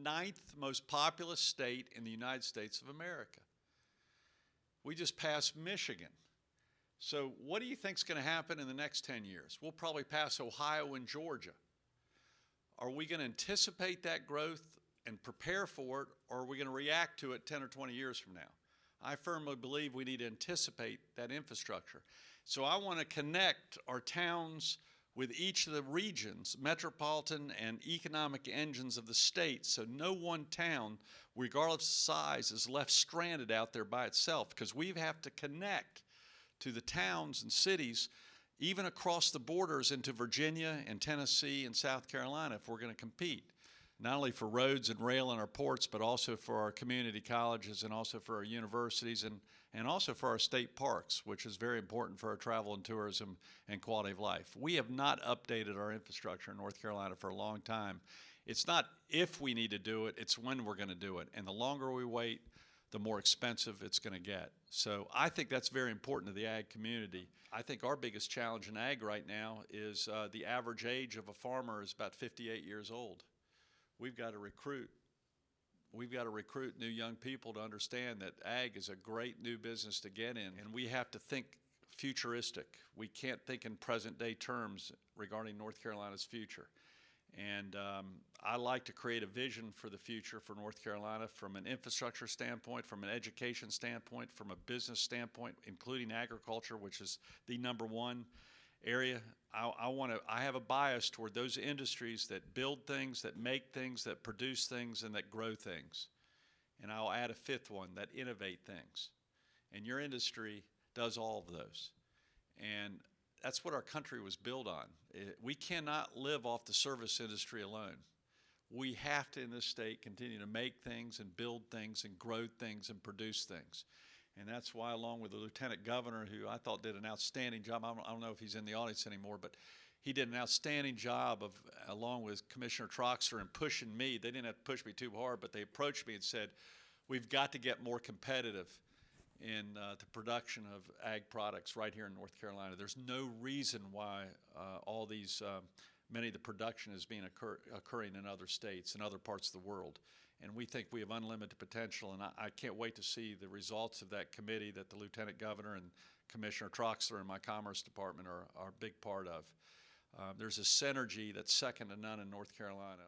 9th most populous state in the United States of America. We just passed Michigan. So what do you think is going to happen in the next 10 years? We'll probably pass Ohio and Georgia. Are we going to anticipate that growth and prepare for it, or are we going to react to it 10 or 20 years from now? I firmly believe we need to anticipate that infrastructure. So I want to connect our towns with each of the regions, metropolitan and economic engines of the state, so no one town, regardless of size, is left stranded out there by itself, because we have to connect to the towns and cities, even across the borders into Virginia and Tennessee and South Carolina, if we're going to compete, not only for roads and rail in our ports, but also for our community colleges and also for our universities and also for our state parks, which is very important for our travel and tourism and quality of life. We have not updated our infrastructure in North Carolina for a long time. It's not if we need to do it, it's when we're going to do it. And the longer we wait, the more expensive it's going to get. So I think that's very important to the ag community. I think our biggest challenge in ag right now is the average age of a farmer is about 58 years old. We've got to recruit new young people to understand that ag is a great new business to get in, and we have to think futuristic. We can't think in present day terms regarding North Carolina's future. And I like to create a vision for the future for North Carolina from an infrastructure standpoint, from an education standpoint, from a business standpoint, including agriculture, which is the #1 area. I have a bias toward those industries that build things, that make things, that produce things, and that grow things. And I'll add a 5th one, that innovate things. And your industry does all of those. And that's what our country was built on. We cannot live off the service industry alone. We have to, in this state, continue to make things and build things and grow things and produce things. And that's why, along with the Lieutenant Governor, who I thought did an outstanding job, I don't know if he's in the audience anymore, but he did an outstanding job of, along with Commissioner Troxler, in pushing me. They didn't have to push me too hard, but they approached me and said, we've got to get more competitive in the production of ag products right here in North Carolina. There's no reason why all these, many of the production is being occurring in other states and other parts of the world. And we think we have unlimited potential, and I can't wait to see the results of that committee that the Lieutenant Governor and Commissioner Troxler and my Commerce Department are a big part of. There's a synergy that's second to none in North Carolina.